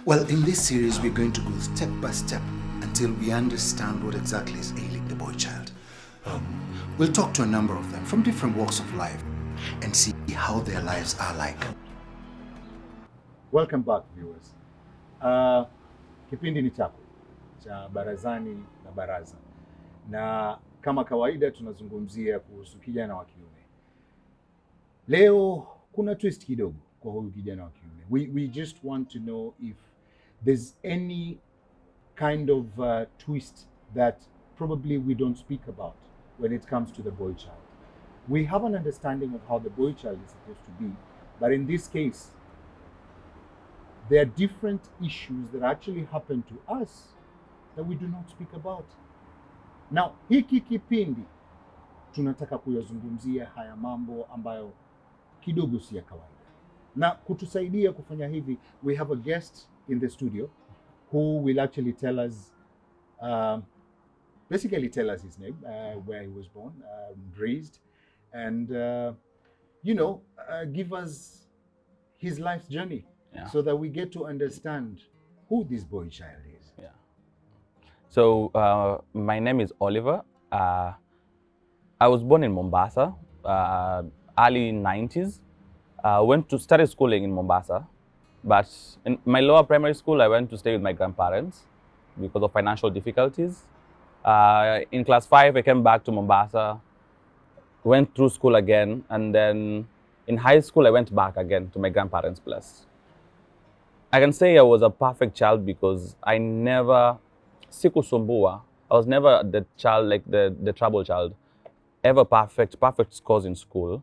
Well, in this series, we're going to go step by step until we understand what exactly is ailing the boy child. We'll talk to a number of them from different walks of life and see how their lives are like. Welcome back viewers. Kipindi ni chako cha Barazani na Baraza, na kama kawaida tunazungumzia kuhusu kijana wa kiume. Leo kuna twist kidogo kwa huyu kijana wa kiume. We just want to know if there's any kind of twist that probably we don't speak about when it comes to the boy child. We have an understanding of how the boy child is supposed to be, but in this case, there are different issues that actually happen to us that we do not speak about. Now, hiki kipindi tunataka kuyazungumzia haya mambo ambayo kidogo si ya kawaida. Na kutusaidia kufanya hivi, we have a guest in the studio who will actually tell us, basically tell us his name, where he was born, raised, and give us his life journey. Yeah. So that we get to understand who this boy child is. Yeah. So my name is Oliver. I was born in Mombasa, early 90s. Went to study schooling in Mombasa, but in my lower primary school, I went to stay with my grandparents because of financial difficulties. In class 5, I came back to Mombasa, went through school again, and then in high school, I went back again to my grandparents' place. I can say I was a perfect child because I never, sikusumbua, I was never the child, like the trouble child, ever perfect scores in school.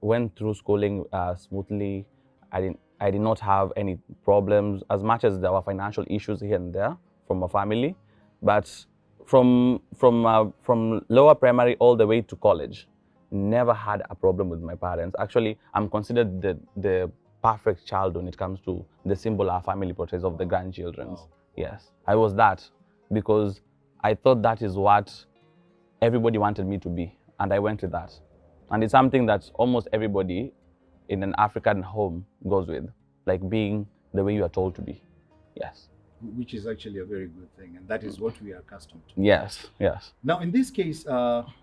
Went through schooling smoothly. I did not have any problems, as much as there were financial issues here and there from my family. But from lower primary all the way to college, never had a problem with my parents. Actually, I'm considered the perfect child when it comes to the symbol our family portrays of the grandchildren's. Wow. Yes, I was that because I thought that is what everybody wanted me to be, and I went with that. And it's something that almost everybody in an African home goes with, like being the way you are told to be. Yes. Which is actually a very good thing, and that is what we are accustomed to. Yes, yes. Now, in this case,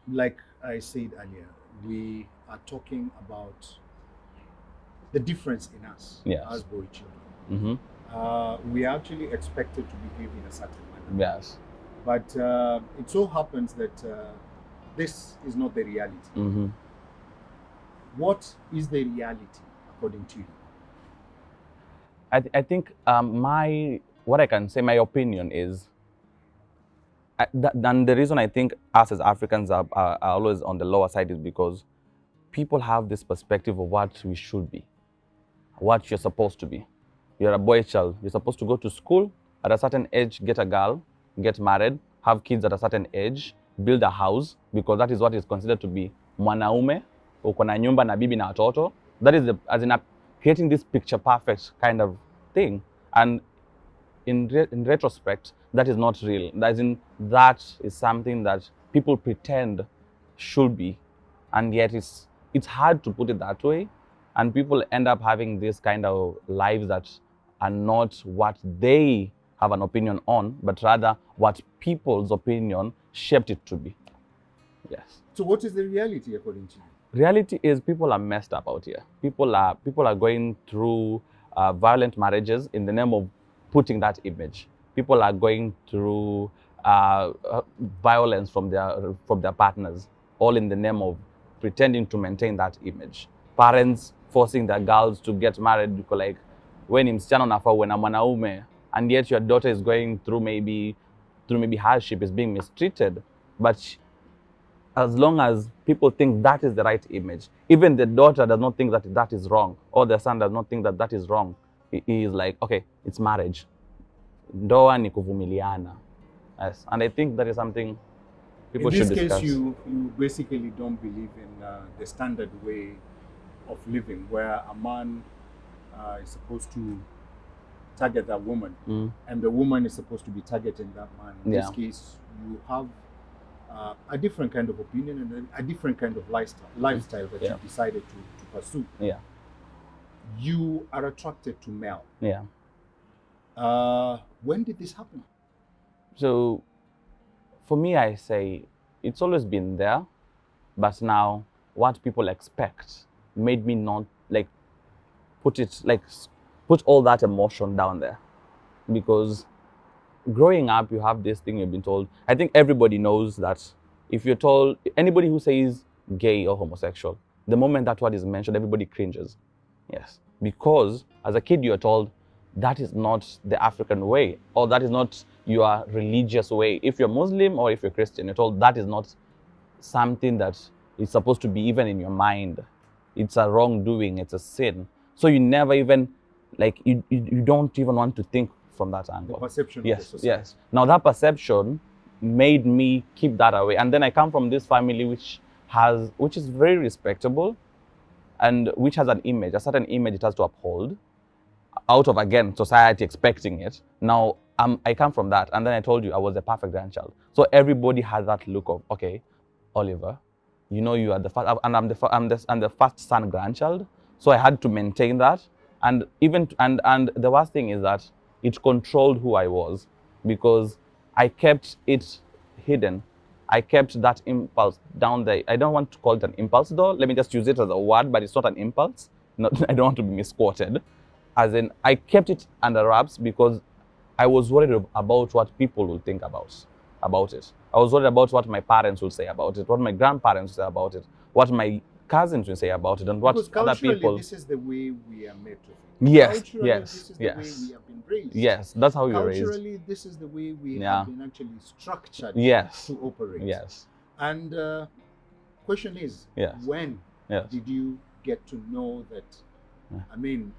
like I said earlier, we are talking about the difference in us Yes. as boy children. Mm-hmm. We are actually expected to behave in a certain manner. Yes. But it so happens that this is not the reality. Mm-hmm. What is the reality according to you? I think what I can say, my opinion is, and the reason I think us as Africans are always on the lower side is because people have this perspective of what we should be, what you're supposed to be. You're a boy child. You're supposed to go to school at a certain age, get a girl, get married, have kids at a certain age, build a house, because that is what is considered to be mwanaume, uko na nyumba na bibi na watoto. That is creating this picture perfect kind of thing. And in retrospect, that is not real. That is something that people pretend should be, and yet it's hard to put it that way, and people end up having this kind of lives that are not what they have an opinion on, but rather what people's opinion shaped it to be. Yes. So what is the reality according to you? Reality is people are messed up out here. People are going through violent marriages in the name of putting that image. People are going through violence from their partners, all in the name of pretending to maintain that image. Parents forcing their girls to get married because, like, when msichana unafaa uwe na mwanaume, and yet your daughter is going through maybe hardship, is being mistreated. But as long as people think that is the right image, even the daughter does not think that is wrong, or the son does not think that is wrong, he is like, okay, it's marriage. Ndoa ni kuvumiliana. Yes, and I think that is something people should discuss. In this case, you basically don't believe in the standard way of living, where a man is supposed to target that woman, and the woman is supposed to be targeting that man. In this case, you have a different kind of opinion and a different kind of lifestyle that you decided to pursue. Yeah. You are attracted to male. Yeah. When did this happen? So for me, I say it's always been there, but now what people expect made me not like put all that emotion down there, because growing up you have this thing you've been told. I think everybody knows that if you're told, anybody who says gay or homosexual, the moment that word is mentioned, everybody cringes. Yes, because as a kid you're told that is not the African way, or that is not your religious way. If you're Muslim or if you're Christian, you're told that is not something that is supposed to be even in your mind. It's a wrongdoing, it's a sin. So you never even, like, you don't even want to think from that angle. The perception Yes, of the society. yes. Now that perception made me keep that away. And then I come from this family which is very respectable, and which has an image, a certain image it has to uphold, out of, again, society expecting it. Now, I come from that, and then I told you I was the perfect grandchild. So everybody has that look of, okay, Oliver, you know you are the first, and I'm the first son grandchild. So I had to maintain that, and the worst thing is that it controlled who I was, because I kept it hidden. I kept that impulse down there. I don't want to call it an impulse though. Let me just use it as a word, but it's not an impulse. I don't want to be misquoted. As in, I kept it under wraps because I was worried about what people will think about it. I was worried about what my parents will say about it, what my grandparents will say about it, what my cousins will say about it, and what other people. This is the way we are made to think. Yes, Culturally, yes, this is the yes. way we have been raised. Yes, that's how we were raised. Culturally, this is the way we Yeah. have been actually structured Yes. to operate. Yes. And question is, Yes. when Yes. did you get to know that? Yeah. I mean,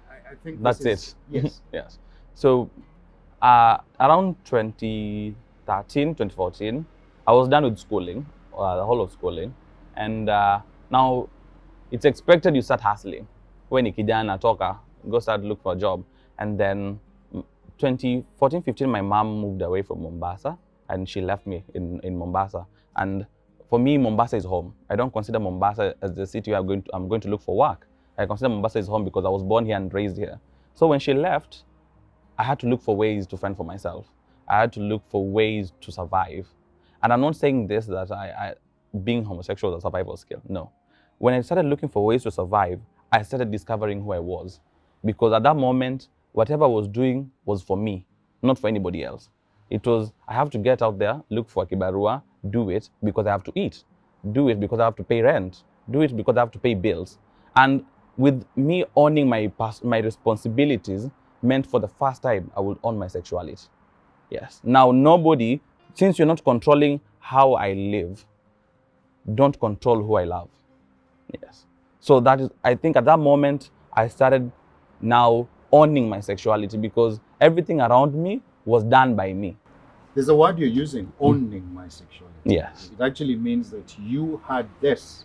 I think That's this is, it. Yes. Yes. So around 2013, 2014, I was done with schooling, the whole of schooling, and now it's expected you start hustling. When ni kijana toka, go start look for a job. And then 2014, 15, my mom moved away from Mombasa, and she left me in Mombasa. And for me, Mombasa is home. I don't consider Mombasa as the city where I'm going to look for work. I consider Mombasa is home because I was born here and raised here. So when she left, I had to look for ways to fend for myself. I had to look for ways to survive. And I'm not saying this that being homosexual is a survival skill. No. When I started looking for ways to survive, I started discovering who I was. Because at that moment, whatever I was doing was for me, not for anybody else. It was, I have to get out there, look for a kibarua, do it because I have to eat. Do it because I have to pay rent. Do it because I have to pay bills. And with me owning my responsibilities, meant for the first time I would own my sexuality. Yes. Now nobody, since you're not controlling how I live, don't control who I love. Yes. So that is, I think at that moment, I started now owning my sexuality because everything around me was done by me. There's a word you're using, owning my sexuality. Yes. It actually means that you had this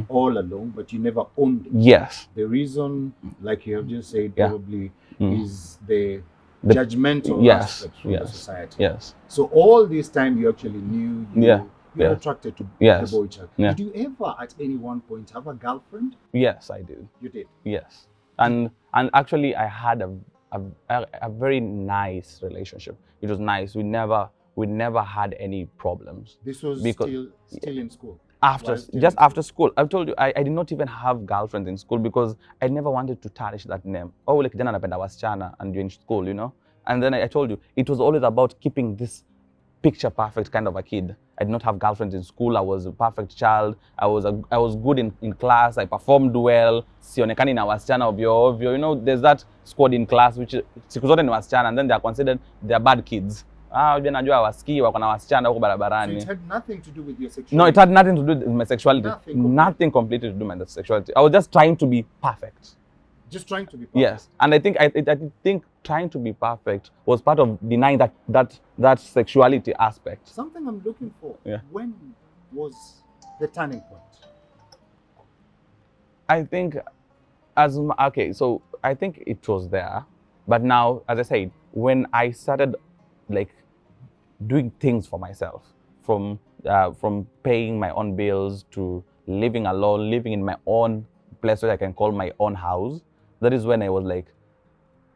all along, but you never owned it. Yes. The reason, like you have just said, Yeah. probably is the judgmental yes. aspect from the society. Yes. So all this time you actually knew you were attracted to the boy child. Yeah. Did you ever at any one point have a girlfriend? Yes, I did. You did? Yes. And actually I had a very nice relationship. It was nice. We never had any problems. This was still in school? After school. I've told you, I did not even have girlfriends in school because I never wanted to tarnish that name. Oh, like kijana anapenda wasichana and you're in school, you know? And then I told you, it was always about keeping this picture perfect kind of a kid. I did not have girlfriends in school. I was a perfect child. I was good in class. I performed well. Sionekani na wasichana ovyo. You know, there's that squad in class which siku zote ni wasichana, and then they are considered bad kids. Najua hawasikii wako na wasichana huko barabarani. So it had nothing to do with your sexuality? No, it had nothing to do with my sexuality. Nothing completely to do with my sexuality. I was just trying to be perfect. Just trying to be perfect? Yes. And I think trying to be perfect was part of denying that sexuality aspect. Something I'm looking for. Yeah. When was the turning point? I think so I think it was there. But now, as I said, when I started like doing things for myself, from paying my own bills to living alone, living in my own place where I can call my own house, that is when I was like,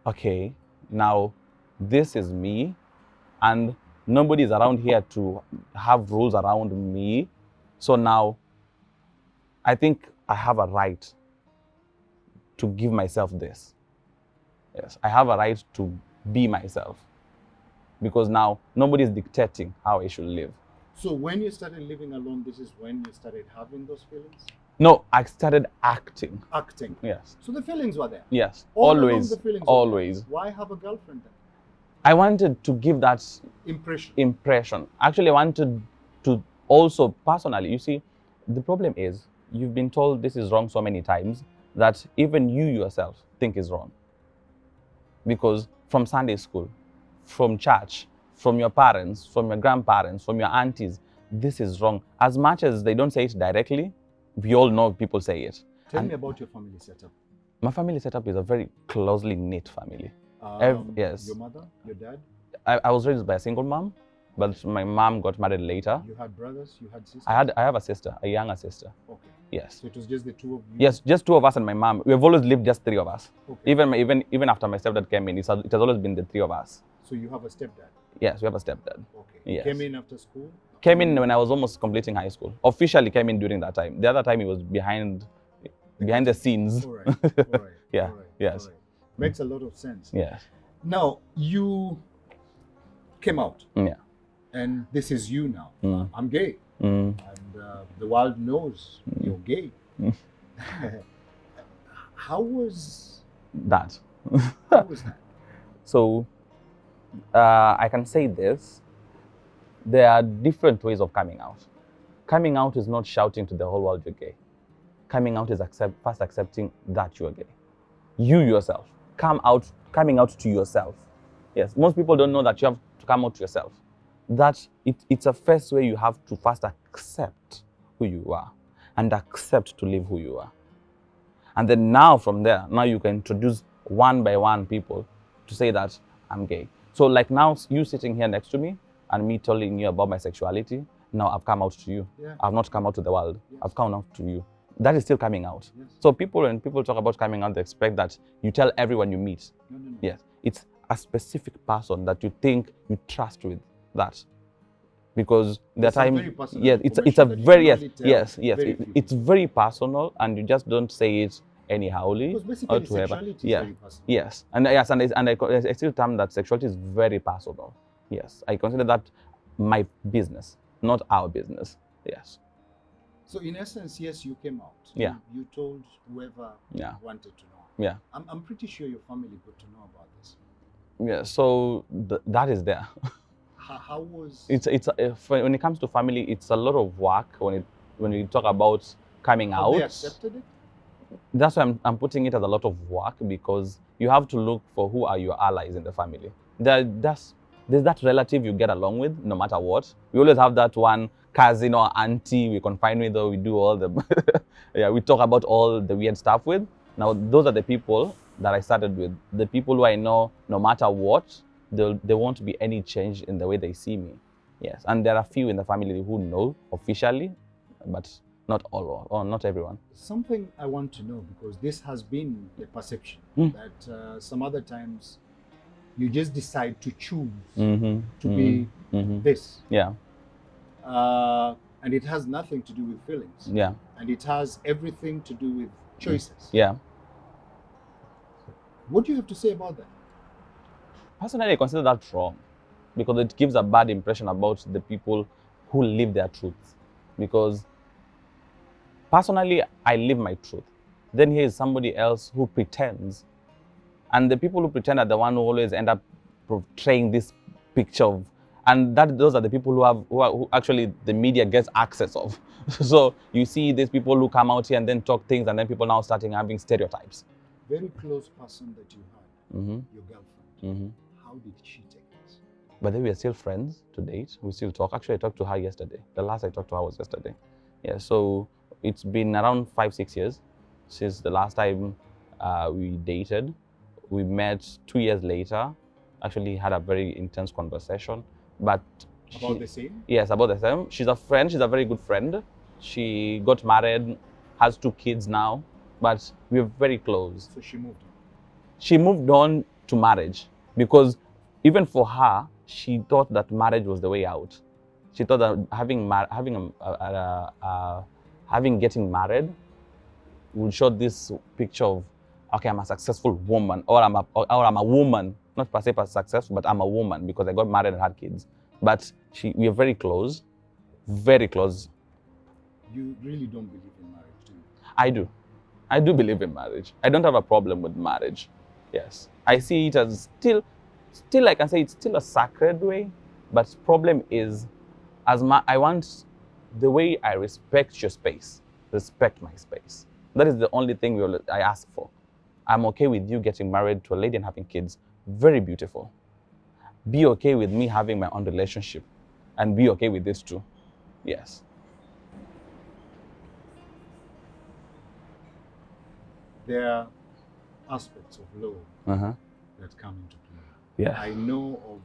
okay, now this is me, and nobody is around here to have rules around me. So now I think I have a right to give myself this. Yes, I have a right to be myself, because now nobody is dictating how I should live. So when you started living alone, this is when you started having those feelings? No, I started acting. Acting. Yes. So the feelings were there? Yes. All along Always. the feelings were there. Always. Why have a girlfriend then? I wanted to give that impression. Actually, I wanted to also personally, you see, the problem is you've been told this is wrong so many times that even you yourself think is wrong. Because from Sunday school, from church, from your parents, from your grandparents, from your aunties, this is wrong. As much as they don't say it directly, we all know people say it. Tell me about your family setup. My family setup is a very closely knit family. Yes. Your mother, your dad? I was raised by a single mom, but my mom got married later. You had brothers, you had sisters? I have a sister, a younger sister. Okay. Yes. So it was just the two of you? Yes, just two of us and my mom. We've always lived just three of us. Okay. Even after my stepdad came in, it has always been the three of us. So you have a stepdad? Yes, we have a stepdad. Okay. Yes. Came in after school? Came in when I was almost completing high school. Officially came in during that time. The other time he was behind the scenes. All right. All right. Yeah. All right. Yes. All right. Makes a lot of sense. Yes. Now, you came out. Yeah. And this is you now. Mm. I'm gay. Mm. And the world knows you're gay. Mm. How was That. how was that? So, I can say this. There are different ways of coming out. Coming out is not shouting to the whole world you're gay. Coming out is first accepting that you're gay. You yourself. Coming out to yourself. Yes, most people don't know that you have to come out to yourself. It's a first way you have to first accept who you are and accept to live who you are. And then now from there, now you can introduce one by one people to say that I'm gay. So like now you sitting here next to me and me telling you about my sexuality, now I've come out to you. Yeah. I've not come out to the world. Yes. I've come out to you. That is still coming out. Yes. So when people talk about coming out, they expect that you tell everyone you meet. No. Yes. It's a specific person that you think you trust with that. Because the It's time, very personal yes, it's a information that you very, can yes, only tell yes, very few it's people. very personal, and you just don't say it anyhowly. Because basically or to whoever. sexuality is Yeah. very personal. Yes, and I still term that sexuality is very personal. Yes, I consider that my business, not our business. Yes. So in essence, yes, you came out. Yeah. You told whoever Yeah. wanted to know. Yeah. I'm pretty sure your family got to know about this. Yeah. So that is there. How was When it comes to family, it's a lot of work when we talk about coming have out. they accepted it? That's why I'm putting it as a lot of work, because you have to look for who are your allies in the family. There's that relative you get along with no matter what. We always have that one cousin or auntie we confine with, or we do all the we talk about all the weird stuff with. Now those are the people that I started with. The people who I know no matter what, there won't be any change in the way they see me. Yes, and there are few in the family who know officially, but not all or not everyone. Something I want to know, because this has been the perception that some other times you just decide to choose to be this. Yeah. And it has nothing to do with feelings. Yeah. And it has everything to do with choices. Yeah. What do you have to say about that? Personally, I consider that wrong, because it gives a bad impression about the people who live their truths. Because personally, I live my truth. Then here is somebody else who pretends. And the people who pretend are the one who always end up portraying this picture of, and those are the people who actually the media gets access of. So you see these people who come out here and then talk things, and then people now starting having stereotypes. Very close person that you had, your girlfriend. How did she take this? But then we are still friends to date. We still talk. Actually, I talked to her yesterday. The last I talked to her was yesterday. Yeah, so it's been around 5-6 years since the last time we dated. We met 2 years later. Actually had a very intense conversation. But About the same? Yes, about the same. She's a friend. She's a very good friend. She got married, has 2 kids now, but we're very close. So she moved on. She moved on to marriage. Because even for her, she thought that marriage was the way out. She thought that getting married would show this picture of, okay, I'm a successful woman, or I'm a woman, not per se successful, but I'm a woman because I got married and had kids. But we are very close, very close. You really don't believe in marriage, do you? I do. I do believe in marriage. I don't have a problem with marriage. Yes. I see it as still I can say it's still a sacred way, but problem is, I want the way I respect your space, respect my space. That is the only thing I ask for. I'm okay with you getting married to a lady and having kids. Very beautiful. Be okay with me having my own relationship, and be okay with this too. Yes. There are aspects of law that come into play. Yeah. I know of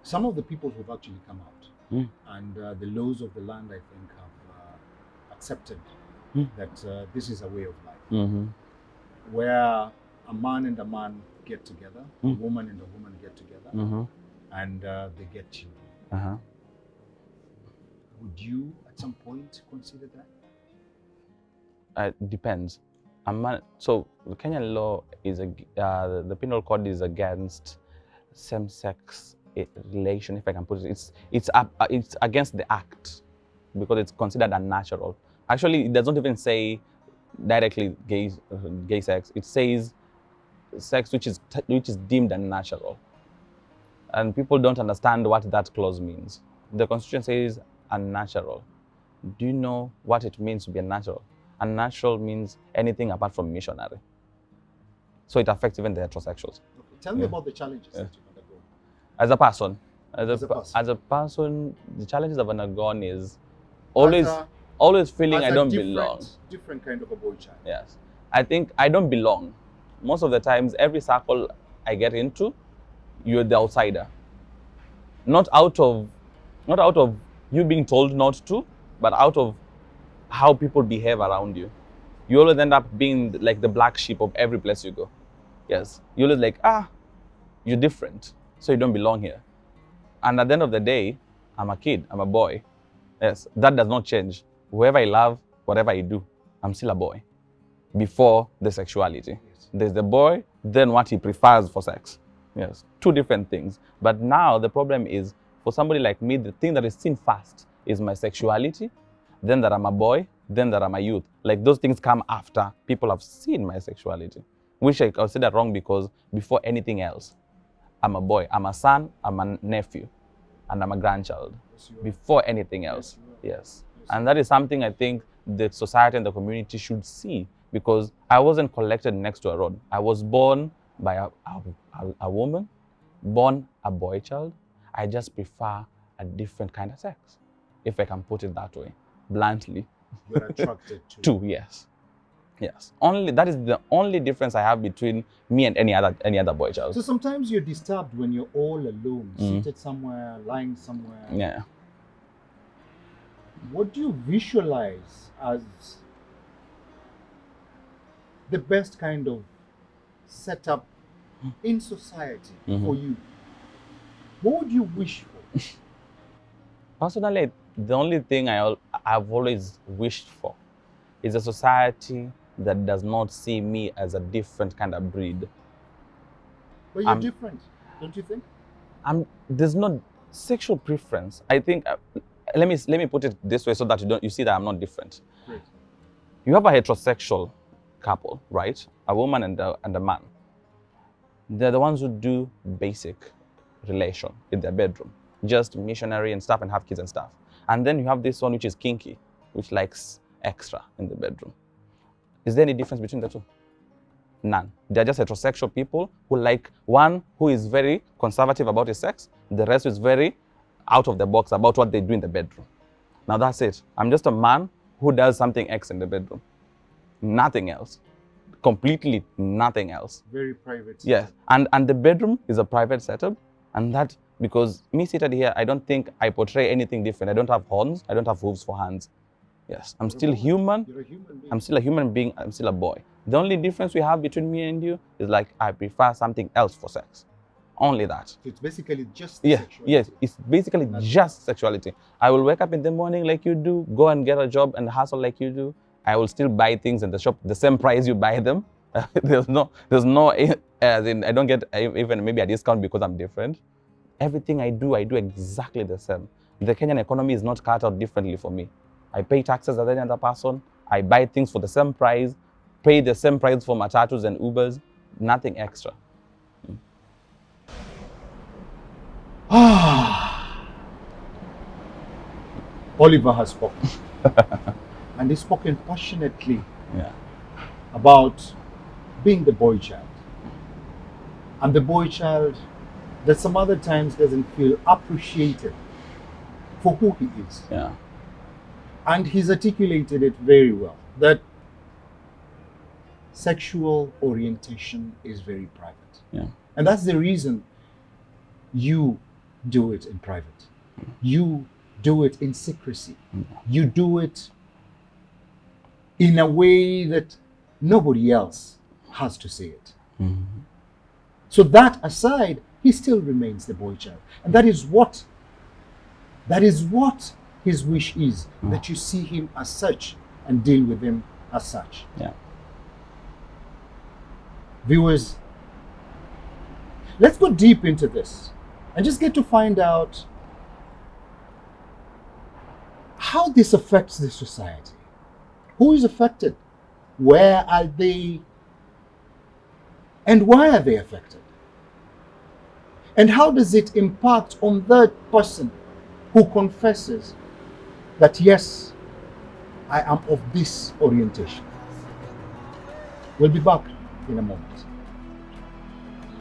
some of the people who've actually come out, and the laws of the land, I think, have accepted that this is a way of life, where a man and a man get together, a woman and a woman get together, and they get children. Would you, at some point, consider that? It depends. So the Kenyan law is the penal code is against same-sex relation, if I can put it. It's against the act because it's considered unnatural. Actually, it doesn't even say directly gay sex. It says sex which is deemed unnatural, and people don't understand what that clause means. The Constitution says unnatural. Do you know what it means to be unnatural? Unnatural means anything apart from missionary. So it affects even the heterosexuals. Okay. Tell me about the challenges that you've undergone. As a person, the challenges I've undergone is always feeling I don't belong. Different kind of a boy child. Yes, I think I don't belong. Most of the times, every circle I get into, you're the outsider. Not out of you being told not to, but out of how people behave around you. You always end up being like the black sheep of every place you go. Yes, you always like, you're different, so you don't belong here. And at the end of the day, I'm a kid, I'm a boy. Yes, that does not change. Whoever I love, whatever I do, I'm still a boy. Before the sexuality. Yes. There's the boy, then what he prefers for sex. Yes, two different things. But now the problem is, for somebody like me, the thing that is seen first is my sexuality, then that I'm a boy, then that I'm a youth. Like those things come after people have seen my sexuality, which I consider wrong because before anything else, I'm a boy, I'm a son, I'm a nephew, and I'm a grandchild. Yes, before anything else. Yes. And that is something I think the society and the community should see, because I wasn't collected next to a road. I was born by a woman, born a boy child. I just prefer a different kind of sex, if I can put it that way, bluntly. You're attracted to? To, yes. Yes. That is the only difference I have between me and any other boy child. So sometimes you're disturbed when you're all alone, seated somewhere, lying somewhere. Yeah. What do you visualize as the best kind of setup in society for you? What would you wish for? Personally, the only thing I've always wished for is a society that does not see me as a different kind of breed. But you're different, don't you think? There's no sexual preference. I think, let me put it this way so that you see that I'm not different. Great. You have a heterosexual couple, right? A woman and a man. They're the ones who do basic relation in their bedroom, just missionary and stuff, and have kids and stuff. And then you have this one which is kinky, which likes extra in the bedroom. Is there any difference between the two? None. They're just heterosexual people who like one who is very conservative about his sex, the rest is very out of the box about what they do in the bedroom. Now that's it. I'm just a man who does something X in the bedroom. Nothing else. Completely nothing else. Very private. Yes. And the bedroom is a private setup. And that, because me seated here, I don't think I portray anything different. I don't have horns. I don't have hooves for hands. Yes. I'm still human. You're a human being. I'm still a human being. I'm still a boy. The only difference we have between me and you is like I prefer something else for sex. Only that. So it's basically just Yes, sexuality. it's basically just sexuality. I will wake up in the morning like you do, go and get a job and hustle like you do. I will still buy things in the shop the same price you buy them. there's no, as in I don't get even maybe a discount because I'm different. Everything I do exactly the same. The Kenyan economy is not cut out differently for me. I pay taxes as any other person. I buy things for the same price, pay the same price for matatus and Ubers, nothing extra. Oliver has spoken. And he's spoken passionately Yeah. about being the boy child. And the boy child that some other times doesn't feel appreciated for who he is. Yeah. And he's articulated it very well, that sexual orientation is very private. Yeah. And that's the reason you do it in private. You do it in secrecy. You do it in a way that nobody else has to say it. So that aside, he still remains the boy child. And that is what his wish is, that you see him as such and deal with him as such. Yeah. Viewers, let's go deep into this and just get to find out how this affects the society. Who is affected? Where are they? And why are they affected? And how does it impact on that person who confesses that, yes, I am of this orientation? We'll be back in a moment.